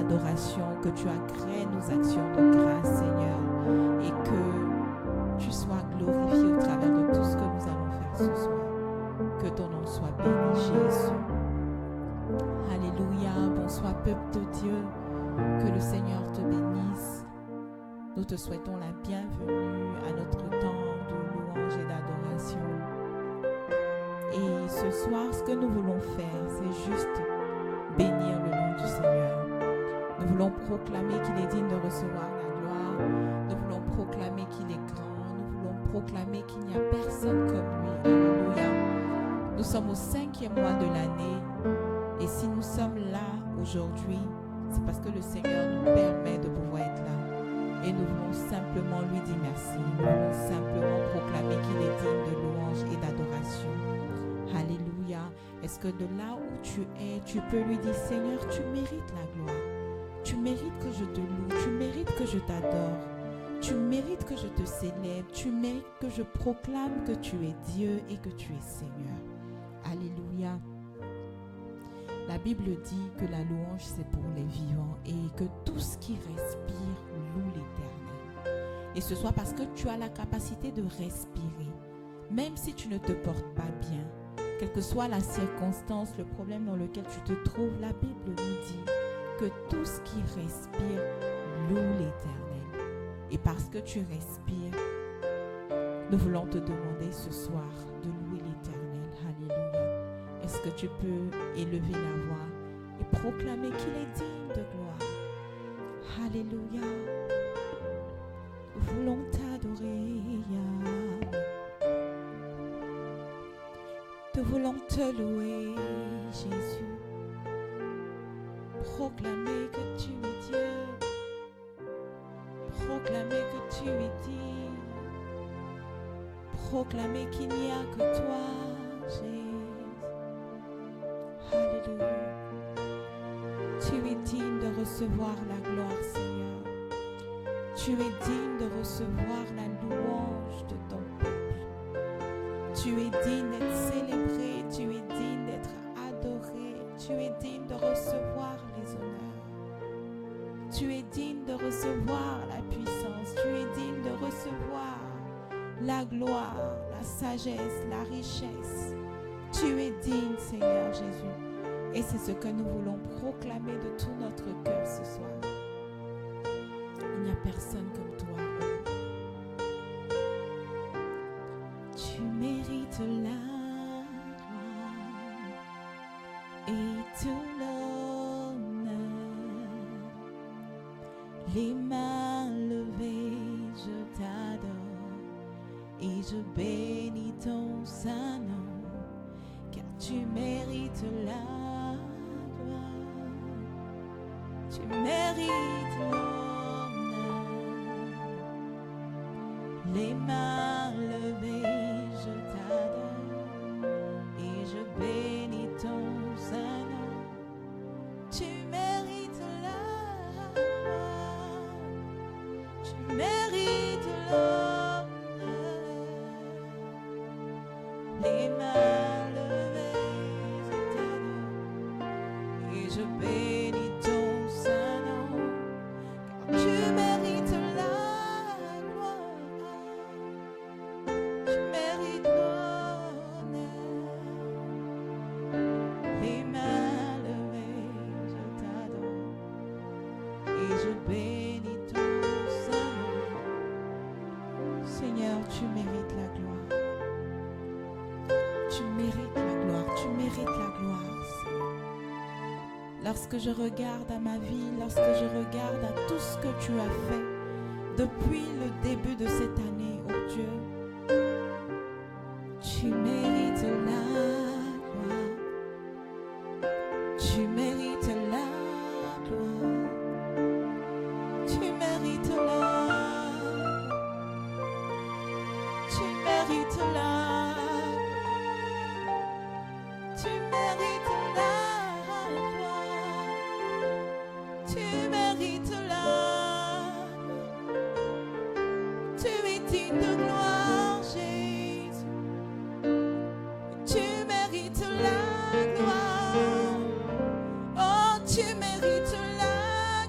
d'adoration, que tu agrées nos actions de grâce, Seigneur, et que tu sois glorifié au travers de tout ce que nous allons faire ce soir. Que ton nom soit béni, Jésus. Alléluia. Bonsoir, peuple de Dieu. Que le Seigneur te bénisse. Nous te souhaitons la bienvenue à notre temps de louange et d'adoration. Et ce soir, ce que nous voulons faire, c'est juste bénir le nom du Seigneur. Nous voulons proclamer qu'il est digne de recevoir la gloire. Nous voulons proclamer qu'il est grand. Nous voulons proclamer qu'il n'y a personne comme lui. Alléluia. Nous sommes au 5e mois de l'année. Et si nous sommes là aujourd'hui, c'est parce que le Seigneur nous permet de pouvoir être là. Et nous voulons simplement lui dire merci. Nous voulons simplement proclamer qu'il est digne de louange et d'adoration. Alléluia. Est-ce que de là où tu es, tu peux lui dire, Seigneur, tu mérites la gloire. Tu mérites que je te loue. Tu mérites que je t'adore. Tu mérites que je te célèbre. Tu mérites que je proclame que tu es Dieu et que tu es Seigneur. Alléluia. La Bible dit que la louange, c'est pour les vivants et que tout ce qui respire loue l'Éternel. Et ce soit parce que tu as la capacité de respirer, même si tu ne te portes pas bien, quelle que soit la circonstance, le problème dans lequel tu te trouves, la Bible nous dit que tout ce qui respire loue l'Éternel. Et parce que tu respires, nous voulons te demander ce soir de louer l'Éternel. Alléluia. Est-ce que tu peux élever la voix et proclamer qu'il est digne de gloire? Alléluia. Nous voulons t'adorer, Yahweh. Nous voulons te louer, Jésus. Proclamer que tu es Dieu. Proclamer que tu es digne. Proclamer qu'il n'y a que toi, Jésus. Alléluia. Tu es digne de recevoir la gloire, Seigneur. Tu es digne de recevoir la louange de ton peuple. Tu es digne d'être célébré. Tu es digne d'être adoré. Tu es digne de recevoir les honneurs. Tu es digne de recevoir la puissance. Tu es digne de recevoir la gloire, la sagesse, la richesse. Tu es digne, Seigneur Jésus. Et c'est ce que nous voulons proclamer de tout notre cœur ce soir. Il n'y a personne comme toi. Tu mérites la gloire et tout l'honneur. Les mains levées, je t'adore et je bénis ton saint nom, car tu mérites la gloire, tu mérites l'honneur. Les mains levées, je t'adore et je bénis ton saint nom. Tu mérites la gloire, tu mérites l'honneur. Les mains levées, je t'adore et je bénis ton saint nom, car tu mérites la gloire, tu mérites l'honneur. Les mains levées, je t'adore et je bénis ton saint nom. Seigneur, tu mérites la gloire. Tu mérites la gloire, tu mérites la gloire, Seigneur. Lorsque je regarde à ma vie, lorsque je regarde à tout ce que tu as fait depuis le début de cette année, oh Dieu, tu mérites la gloire, tu mérites la gloire, tu mérites la, tu mérites la. Tu mérites la gloire, tu mérites la gloire, tu es digne de gloire, Jésus. Tu mérites la gloire, oh tu mérites la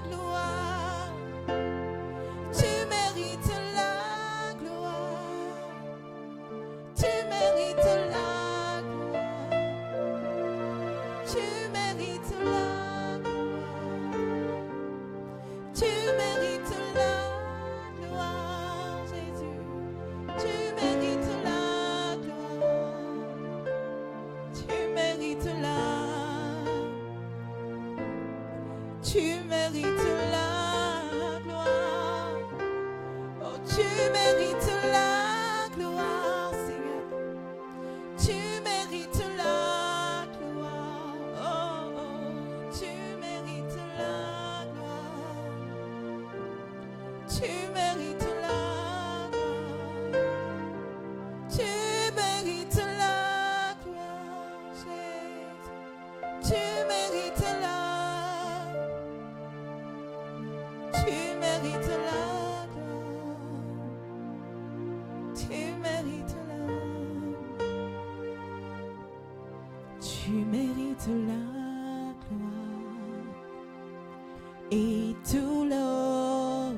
Tu mérites la gloire. Oh, tu mérites la gloire, Seigneur. Tu mérites la gloire. Oh, oh, tu mérites la gloire. Tu mérites la gloire. Tu mérites la gloire, Jésus. Tu mérites la. Tu mérites la gloire. Tu mérites la. Tu mérites la gloire et tout l'honneur.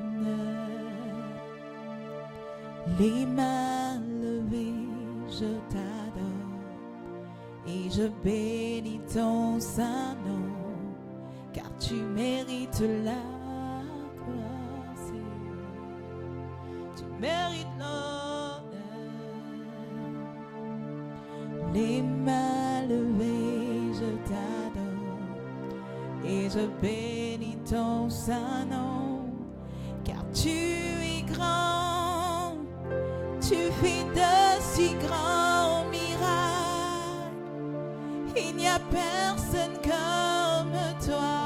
Les mains levées, je t'adore et je bénis ton saint nom, car tu mérites la gloire. Tu mérites l'honneur. Les mains levées, je t'adore et je bénis ton saint nom, car tu es grand. Tu fais de si grands miracles. Il n'y a personne comme toi.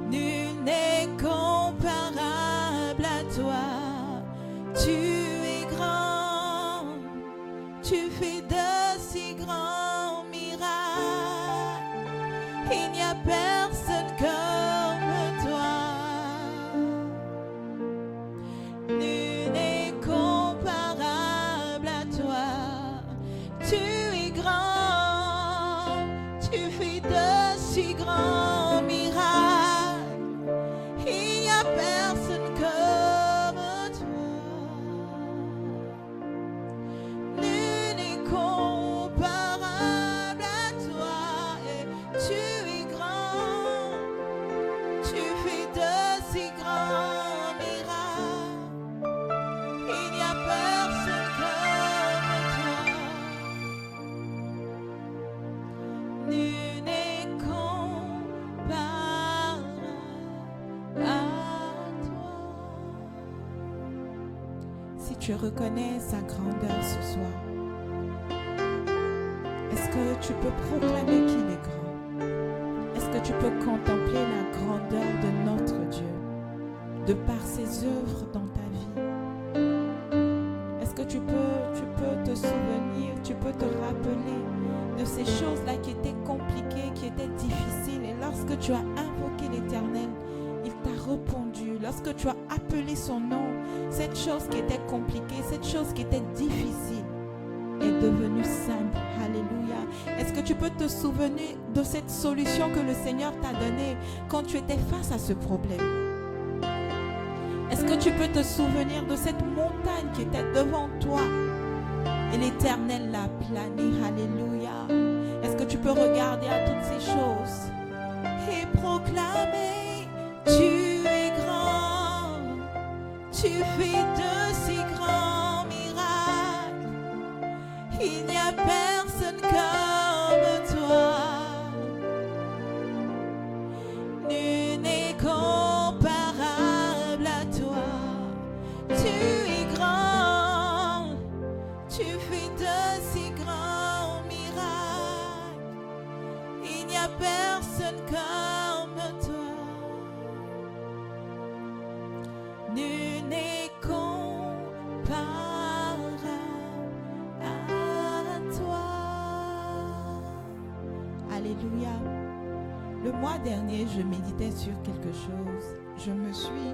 Nul n'est comparable à toi. Tu es grand. Tu fais de si grands miracles. Il n'y a personne comme toi. Nul n'est comparable à toi. Tu es grand, tu fais de si grands miracles. Il n'y a personne comme toi. Nul n'est comparable à toi. Et tu es grand, tu fais de si grands miracles. Il n'y a personne comme toi. Nul n'est comparable à toi. Si tu reconnais sa grandeur ce soir, est-ce que tu peux proclamer qu'il est grand? Est-ce que tu peux contempler la grandeur de notre Dieu, de par ses œuvres dans ta vie? Est-ce que tu peux te souvenir, tu peux te rappeler de ces choses-là qui étaient compliquées, qui étaient difficiles, et lorsque tu as invoqué l'Éternel, il t'a répondu. Lorsque tu as appelé son nom, cette chose qui était compliquée, cette chose qui était difficile est devenue simple. Alléluia. Est-ce que tu peux te souvenir de cette solution que le Seigneur t'a donnée quand tu étais face à ce problème? Est-ce que tu peux te souvenir de cette montagne qui était devant toi et l'Éternel l'a planée? Alléluia. Est-ce que tu peux regarder à toutes ces choses et proclamer: tu es grand, tu fais de si grands miracles. Il n'y a personne comme toi. Nul n'est comparable à toi. Tu es grand, tu fais de si grands miracles. Il n'y a personne comme toi. Nul n'est comparable à toi. Alléluia. Le mois dernier, je méditais sur quelque chose. Je me suis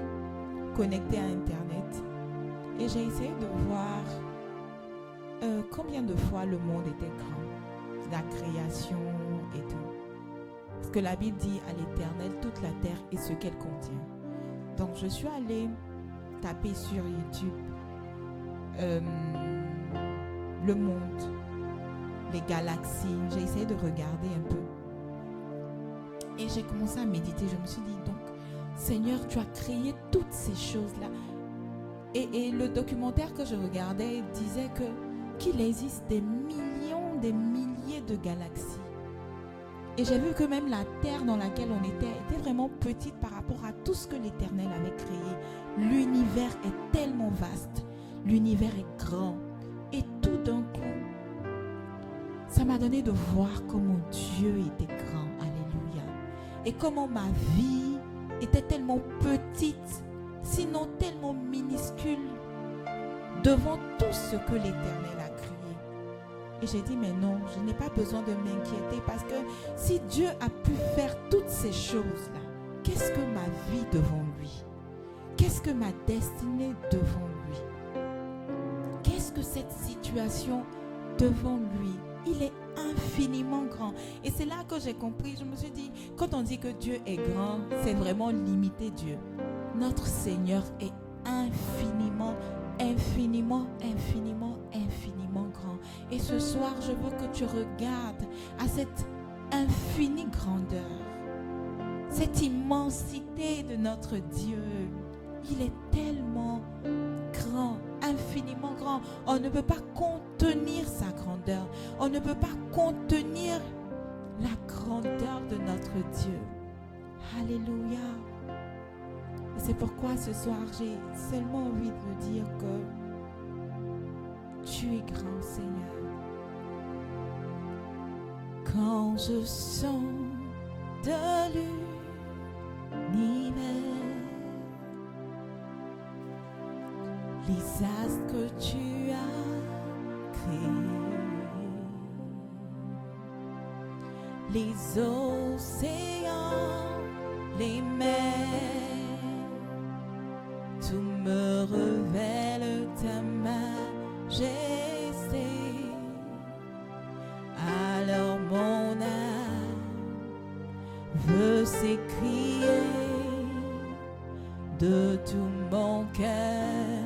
connectée à Internet et j'ai essayé de voir combien de fois le monde était grand, la création et tout. Parce que la Bible dit à l'Éternel toute la terre et ce qu'elle contient. Donc je suis allée taper sur YouTube le monde, les galaxies. J'ai essayé de regarder un peu. Et j'ai commencé à méditer. Je me suis dit, donc, Seigneur, tu as créé toutes ces choses-là. Et le documentaire que je regardais disait qu'il existe des millions, des milliers de galaxies. Et j'ai vu que même la terre dans laquelle on était vraiment petite par rapport à tout ce que l'Éternel avait créé. L'univers est tellement vaste. L'univers est grand. Et tout d'un coup, ça m'a donné de voir comment Dieu était grand. Alléluia. Et comment ma vie était tellement petite, sinon tellement minuscule, devant tout ce que l'Éternel a créé. Et j'ai dit, mais non, je n'ai pas besoin de m'inquiéter parce que si Dieu a pu faire toutes ces choses-là, qu'est-ce que ma vie devant lui? Qu'est-ce que ma destinée devant lui? Qu'est-ce que cette situation devant lui? Il est infiniment grand. Et c'est là que j'ai compris, je me suis dit, quand on dit que Dieu est grand, c'est vraiment limiter Dieu. Notre Seigneur est infiniment, infiniment, infiniment, infiniment grand. Et ce soir, je veux que tu regardes à cette infinie grandeur, cette immensité de notre Dieu. Il est tellement grand, infiniment grand. On ne peut pas contenir sa grandeur. On ne peut pas contenir la grandeur de notre Dieu. Alléluia. Et c'est pourquoi ce soir, j'ai seulement envie de dire que tu es grand, Seigneur. Quand je sens de l'univers, les astres que tu as créés, les océans, les mers, tout me révèle ta majesté. Alors mon âme veut s'écrier de tout mon cœur.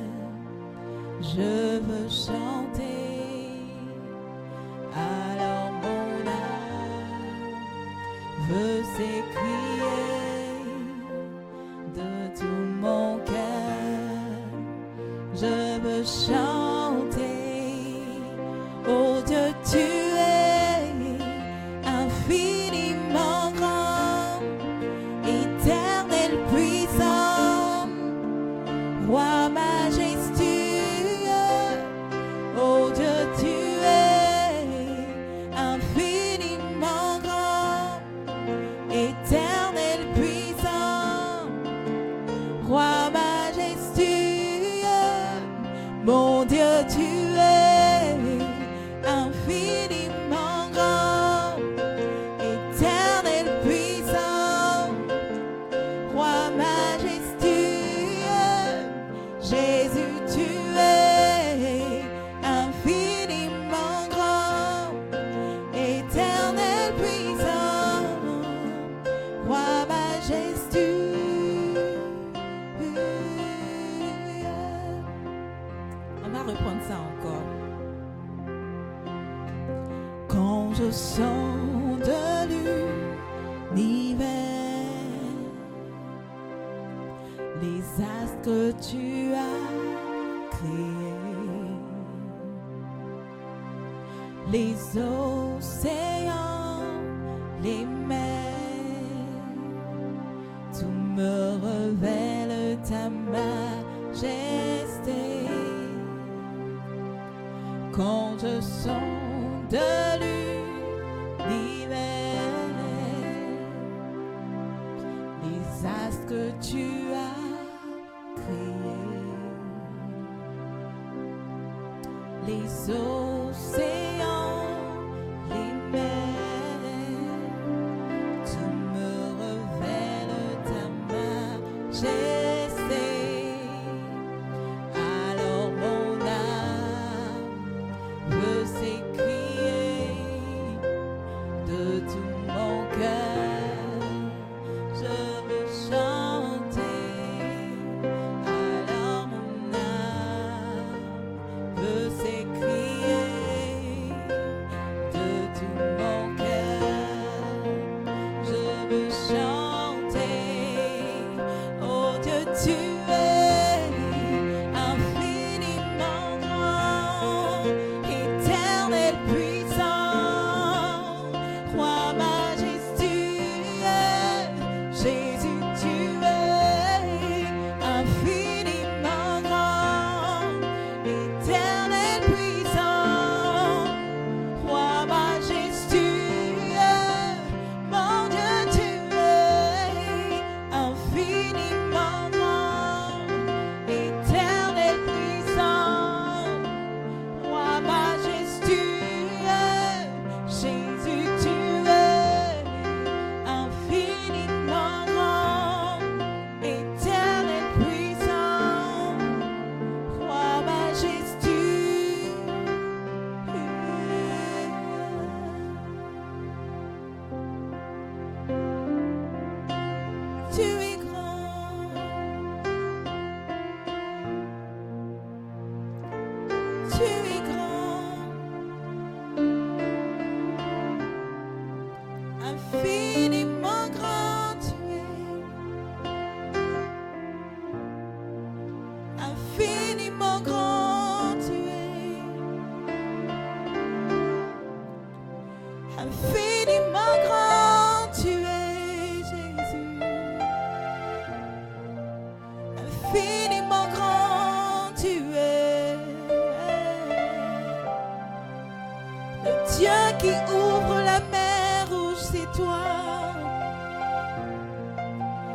Je veux chanter, alors mon âme veut s'écrier de tout mon cœur. Je veux chanter, oh Dieu, tu es infiniment grand, éternel puissant, roi majestueux. Oh Dieu, tu es infiniment grand, éternel puissant, roi majestueux. Mon Dieu, tu es infiniment grand, éternel puissant, roi majestueux. Jésus, tu es infiniment grand, éternel puissant, roi majestueux. On va reprendre ça encore. Quand je sens de l'univers, les astres que tu as créés, les océans, les mers, tout me révèle ta majesté. Quand je sens de l'univers, les astres que tu as créés, les océans, les mers, tout me révèle ta majesté. Alors mon âme veut s'écrier de tout mon cœur. Je veux chanter. Alors mon âme veut s'écrier infiniment grand tu es. Le Dieu qui ouvre la mer rouge, c'est toi.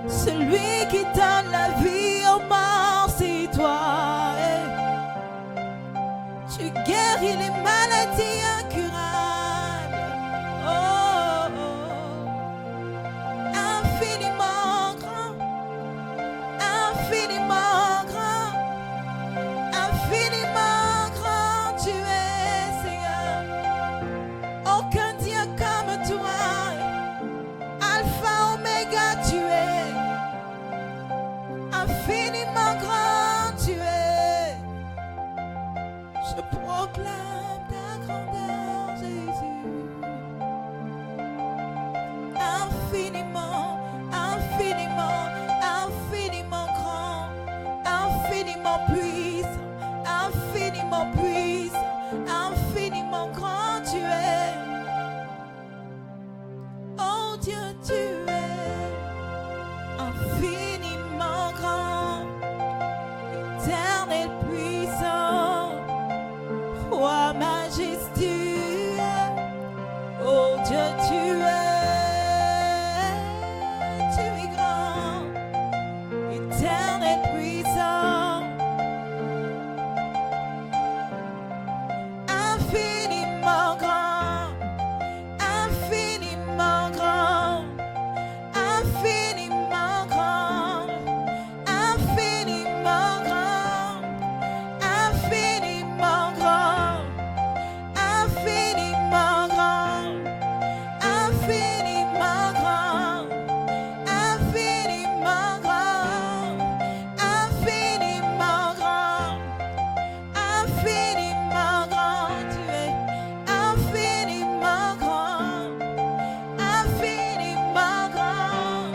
Celui qui donne la vie aux morts, c'est toi. Tu guéris les maladies incurables. Oh, oh. Infiniment grand, infiniment grand, infiniment grand tu es, Seigneur. Aucun Dieu comme toi. Alpha, Oméga, tu es. Infiniment grand tu es. Je proclame ta grandeur, Jésus. Infiniment, infiniment, infiniment grand, infiniment puissant, infiniment puissant, infiniment grand tu es. Oh Dieu, tu es infiniment grand, éternel puissant, roi majestueux. Oh Dieu, tu es grand, éternel puissant, infiniment grand, infiniment grand, infiniment grand, infiniment grand, infiniment grand, infiniment grand, infiniment grand, infiniment grand, infiniment grand, infiniment grand, tu es infiniment grand, infiniment grand,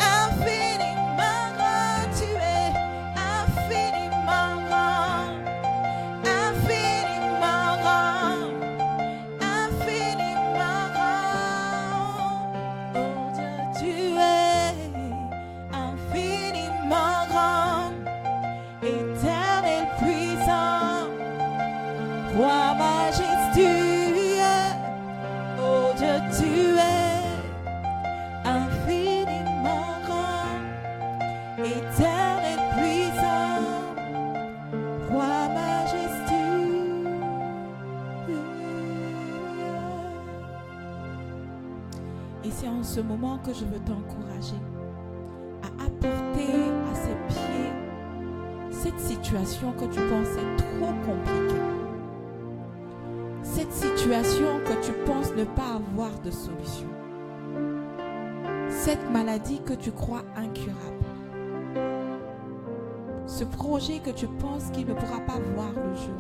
infiniment grand, tu es infiniment grand, infiniment grand, infiniment grand. Oh Dieu, tu es infiniment grand, éternel puissant, roi majestueux. Oh Dieu, tu es infiniment grand, éternel puissant, roi majestueux. Et c'est en ce moment que je veux t'encourager à apporter à ses pieds cette situation que tu pensais trop compliquée. Cette situation que tu penses ne pas avoir de solution. Cette maladie que tu crois incurable. Ce projet que tu penses qu'il ne pourra pas voir le jour.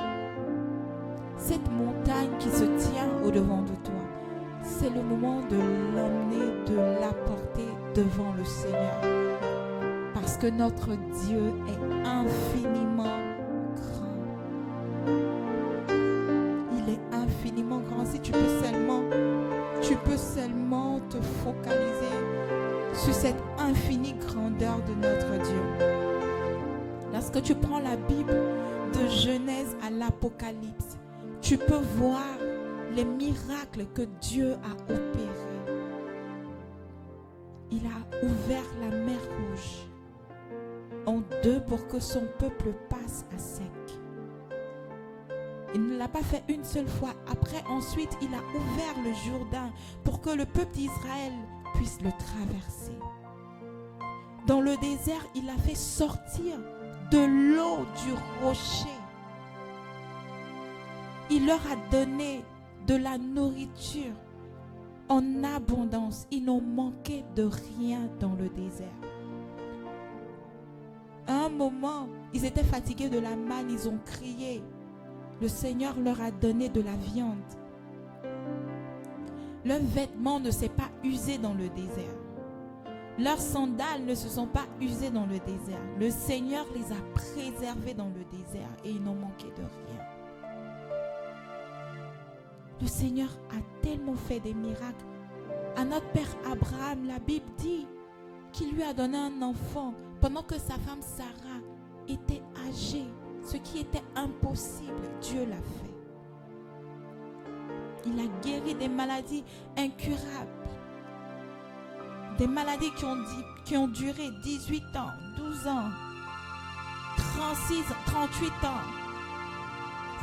Cette montagne qui se tient au-devant de toi. C'est le moment de l'emmener, de l'apporter devant le Seigneur. Parce que notre Dieu est infiniment grand. Il est infiniment grand. Si tu peux seulement te focaliser sur cette infinie grandeur de notre Dieu. Lorsque tu prends la Bible de Genèse à l'Apocalypse, tu peux voir les miracles que Dieu a opérés. Il a ouvert la mer Rouge en deux pour que son peuple passe à sec. Il ne l'a pas fait une seule fois. Après, ensuite, il a ouvert le Jourdain pour que le peuple d'Israël puisse le traverser. Dans le désert, il a fait sortir de l'eau du rocher. Il leur a donné de la nourriture en abondance. Ils n'ont manqué de rien dans le désert. À un moment, ils étaient fatigués de la manne, ils ont crié. Le Seigneur leur a donné de la viande. Leurs vêtements ne s'est pas usé dans le désert. Leurs sandales ne se sont pas usées dans le désert. Le Seigneur les a préservés dans le désert et ils n'ont manqué de rien. Le Seigneur a tellement fait des miracles. À notre père Abraham, la Bible dit qu'il lui a donné un enfant Pendant que sa femme Sarah était âgée, ce qui était impossible, Dieu l'a fait. Il a guéri des maladies incurables. Des maladies qui ont duré 18 ans, 12 ans, 36, 38 ans.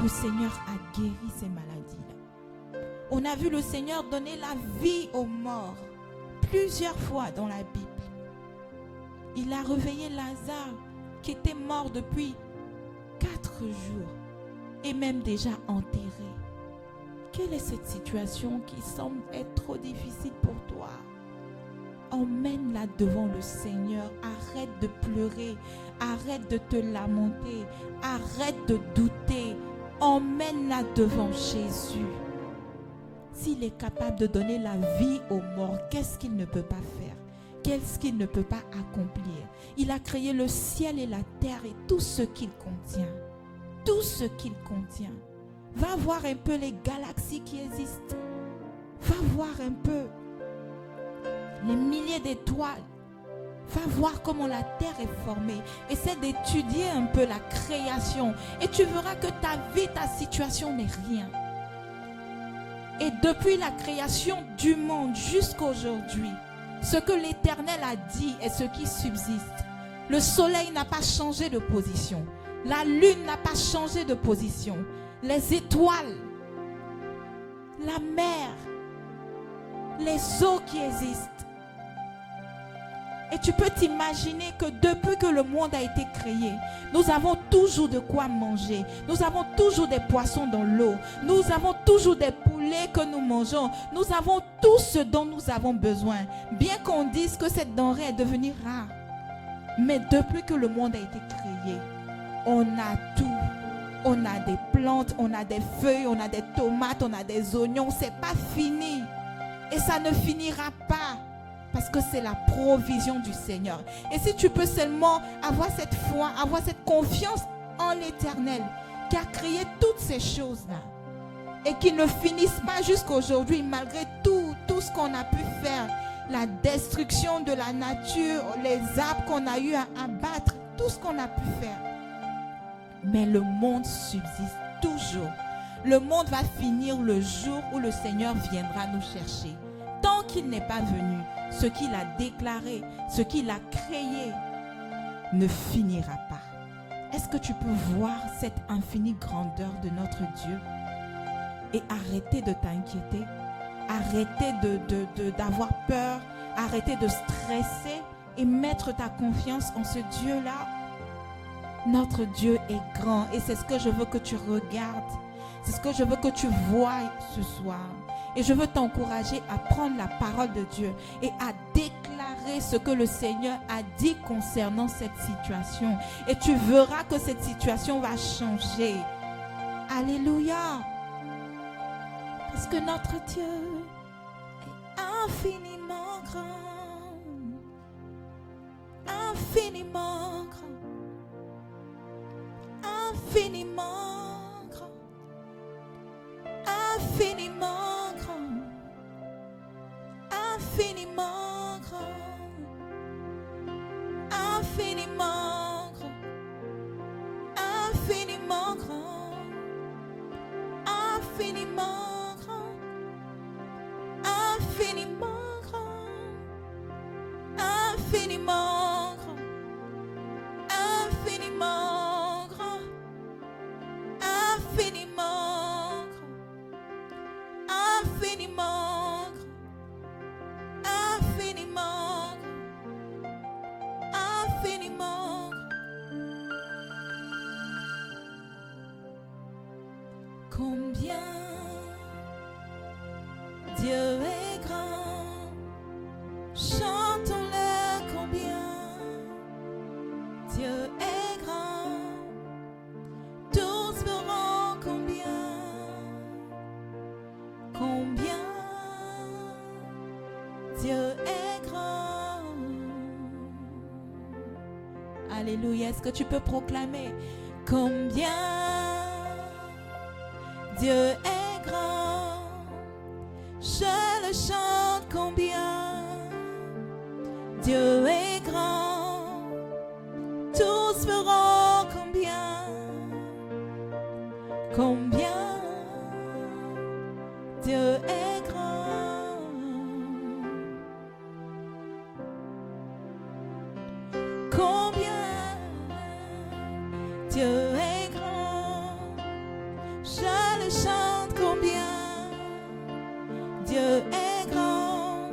Le Seigneur a guéri ces maladies-là. On a vu le Seigneur donner la vie aux morts plusieurs fois dans la Bible. Il a réveillé Lazare qui était mort depuis 4 jours et même déjà enterré. Quelle est cette situation qui semble être trop difficile pour toi? Emmène-la devant le Seigneur. Arrête de pleurer. Arrête de te lamenter. Arrête de douter. Emmène-la devant Jésus. S'il est capable de donner la vie aux morts, qu'est-ce qu'il ne peut pas faire? Qu'est-ce qu'il ne peut pas accomplir? Il a créé le ciel et la terre et tout ce qu'il contient. Tout ce qu'il contient. Va voir un peu les galaxies qui existent. Va voir un peu les milliers d'étoiles. Va voir comment la terre est formée. Essaie d'étudier un peu la création. Et tu verras que ta vie, ta situation n'est rien. Et depuis la création du monde jusqu'à aujourd'hui, ce que l'Éternel a dit est ce qui subsiste. Le soleil n'a pas changé de position. La lune n'a pas changé de position. Les étoiles, la mer, les eaux qui existent. Et tu peux t'imaginer que depuis que le monde a été créé, nous avons toujours de quoi manger. Nous avons toujours des poissons dans l'eau. Nous avons toujours des poulets que nous mangeons. Nous avons tout ce dont nous avons besoin. Bien qu'on dise que cette denrée est devenue rare. Mais depuis que le monde a été créé, on a tout. On a des plantes, on a des feuilles, on a des tomates, on a des oignons. C'est pas fini. Et ça ne finira pas. Parce que c'est la provision du Seigneur. Et si tu peux seulement avoir cette foi, avoir cette confiance en l'Éternel qui a créé toutes ces choses-là et qui ne finissent pas jusqu'à aujourd'hui malgré tout ce qu'on a pu faire, la destruction de la nature, les arbres qu'on a eu à abattre, tout ce qu'on a pu faire. Mais le monde subsiste toujours. Le monde va finir le jour où le Seigneur viendra nous chercher. Tant qu'il n'est pas venu, ce qu'il a déclaré, ce qu'il a créé ne finira pas. Est-ce que tu peux voir cette infinie grandeur de notre Dieu et arrêter de t'inquiéter, arrêter d'avoir peur, arrêter de stresser et mettre ta confiance en ce Dieu-là? Notre Dieu est grand et c'est ce que je veux que tu regardes. C'est ce que je veux que tu vois ce soir. Et je veux t'encourager à prendre la parole de Dieu et à déclarer ce que le Seigneur a dit concernant cette situation. Et tu verras que cette situation va changer. Alléluia. Parce que notre Dieu est infiniment grand. Infiniment grand. Infiniment grand. Infiniment grand. Infiniment grand. Infiniment grand. Infiniment grand. Infiniment grand. Infiniment grand. Infiniment grand. Infiniment grand. Infiniment grand. Infiniment grand. Infiniment grand. Infiniment grand. Combien Dieu est grand, chantons-le combien Dieu est grand, tous verront combien Dieu est grand. Alléluia, est-ce que tu peux proclamer combien Dieu est grand? Je le chante combien Dieu est grand. verront combien Dieu est grand. Combien Dieu est grand. Je le chante combien Dieu est grand.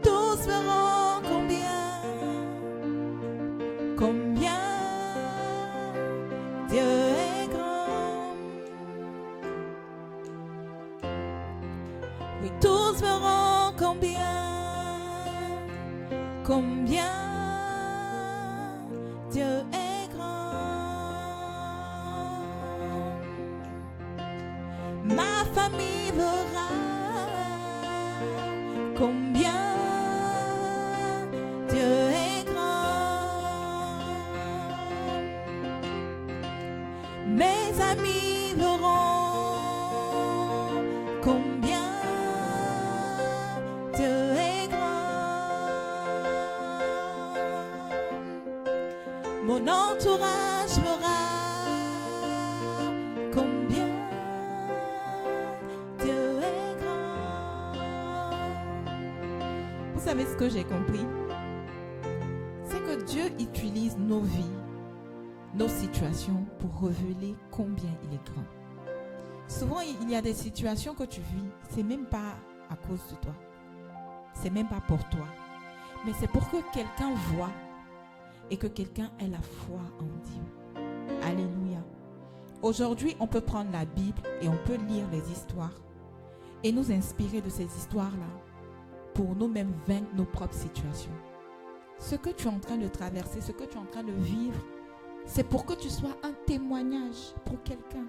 Tous verront combien Dieu est grand. Oui, tous verront combien Dieu est grand. Ma famille verra combien Dieu est grand. Mes amis verront combien Dieu est grand. Mon entourage verra combien Dieu est grand. Vous savez ce que j'ai compris? C'est que Dieu utilise nos vies, nos situations pour révéler combien il est grand. Souvent, il y a des situations que tu vis, c'est même pas à cause de toi. C'est même pas pour toi. Mais c'est pour que quelqu'un voit et que quelqu'un ait la foi en Dieu. Alléluia. Aujourd'hui, on peut prendre la Bible et on peut lire les histoires et nous inspirer de ces histoires-là pour nous-mêmes vaincre nos propres situations. Ce que tu es en train de traverser, ce que tu es en train de vivre, c'est pour que tu sois un témoignage pour quelqu'un.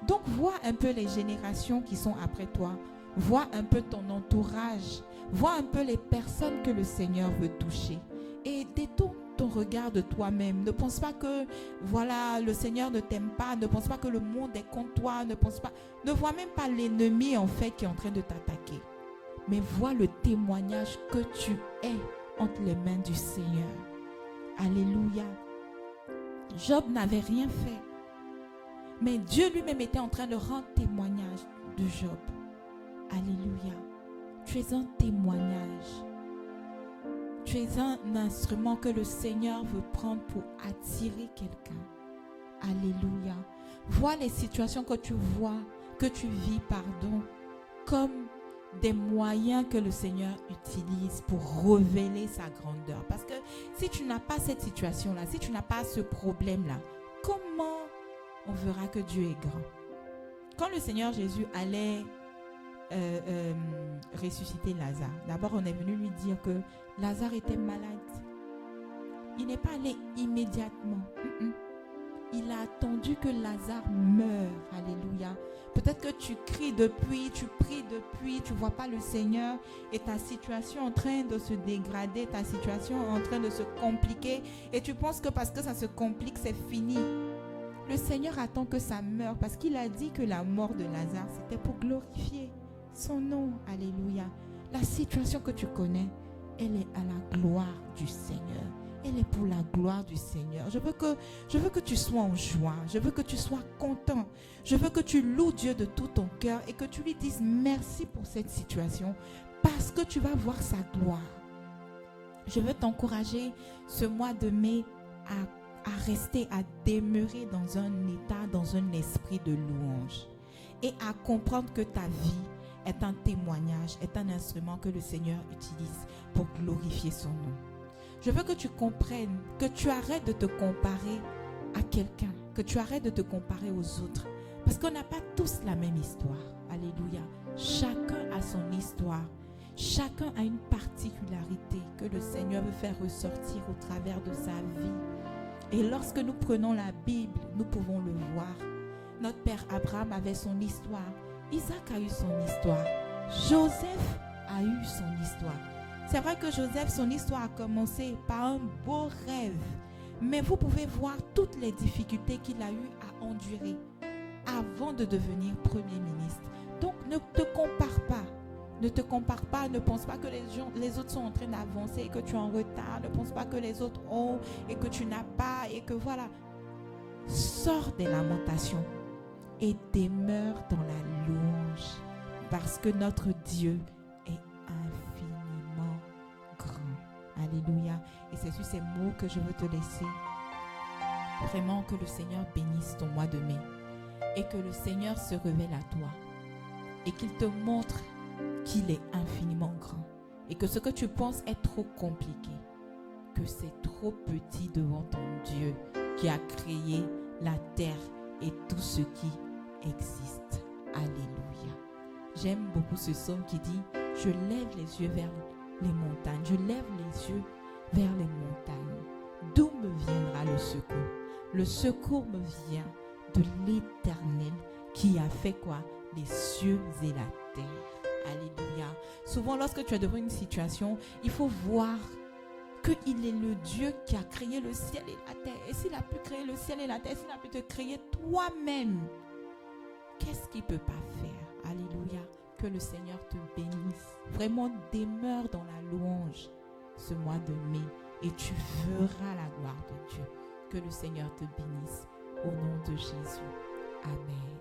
Donc, vois un peu les générations qui sont après toi. Vois un peu ton entourage. Vois un peu les personnes que le Seigneur veut toucher. Et détourne ton regard de toi-même. Ne pense pas que, voilà, le Seigneur ne t'aime pas. Ne pense pas que le monde est contre toi. Ne vois même pas l'ennemi, en fait, qui est en train de t'attaquer. Mais vois le témoignage que tu es entre les mains du Seigneur. Alléluia. Job n'avait rien fait. Mais Dieu lui-même était en train de rendre témoignage de Job. Alléluia. Tu es un témoignage. Tu es un instrument que le Seigneur veut prendre pour attirer quelqu'un. Alléluia. Vois les situations que tu vois, que tu vis, comme des moyens que le Seigneur utilise pour révéler sa grandeur. Parce que si tu n'as pas cette situation-là, si tu n'as pas ce problème-là, comment on verra que Dieu est grand? Quand le Seigneur Jésus allait ressusciter Lazare, d'abord on est venu lui dire que Lazare était malade. Il n'est pas allé immédiatement. Il a attendu que Lazare meure. Alléluia. Peut-être que tu cries depuis, tu pries depuis, tu ne vois pas le Seigneur et ta situation est en train de se dégrader, ta situation est en train de se compliquer et tu penses que parce que ça se complique, c'est fini. Le Seigneur attend que ça meure parce qu'il a dit que la mort de Lazare, c'était pour glorifier son nom. Alléluia. La situation que tu connais, elle est à la gloire du Seigneur. Elle est pour la gloire du Seigneur. Je veux que tu sois en joie. Je veux que tu sois content. Je veux que tu loues Dieu de tout ton cœur et que tu lui dises merci pour cette situation parce que tu vas voir sa gloire. Je veux t'encourager ce mois de mai à rester, à demeurer dans un état, dans un esprit de louange et à comprendre que ta vie est un témoignage, est un instrument que le Seigneur utilise pour glorifier son nom. Je veux que tu comprennes, que tu arrêtes de te comparer à quelqu'un, que tu arrêtes de te comparer aux autres. Parce qu'on n'a pas tous la même histoire. Alléluia. Chacun a son histoire. Chacun a une particularité que le Seigneur veut faire ressortir au travers de sa vie. Et lorsque nous prenons la Bible, nous pouvons le voir. Notre père Abraham avait son histoire. Isaac a eu son histoire. Joseph a eu son histoire. C'est vrai que Joseph, son histoire a commencé par un beau rêve. Mais vous pouvez voir toutes les difficultés qu'il a eu à endurer avant de devenir Premier ministre. Donc, ne te compare pas. Ne te compare pas, ne pense pas que les autres sont en train d'avancer et que tu es en retard. Ne pense pas que les autres ont et que tu n'as pas et que voilà. Sors des lamentations et demeure dans la louange parce que notre Dieu est infiniment grand. Alléluia. Et c'est sur ces mots que je veux te laisser. Vraiment que le Seigneur bénisse ton mois de mai et que le Seigneur se révèle à toi et qu'il te montre qu'il est infiniment grand et que ce que tu penses est trop compliqué, que c'est trop petit devant ton Dieu qui a créé la terre et tout ce qui existe. Alléluia. J'aime beaucoup ce psaume qui dit « Je lève les yeux vers les montagnes, je lève les yeux vers les montagnes. D'où me viendra le secours? Le secours me vient de l'Éternel qui a fait quoi? Les cieux et la terre. » Alléluia. Souvent, lorsque tu es devant une situation, il faut voir qu'il est le Dieu qui a créé le ciel et la terre. Et s'il a pu créer le ciel et la terre, s'il a pu te créer toi-même, qu'est-ce qu'il ne peut pas faire? Alléluia. Que le Seigneur te bénisse. Vraiment, demeure dans la louange ce mois de mai et tu verras la gloire de Dieu. Que le Seigneur te bénisse. Au nom de Jésus. Amen.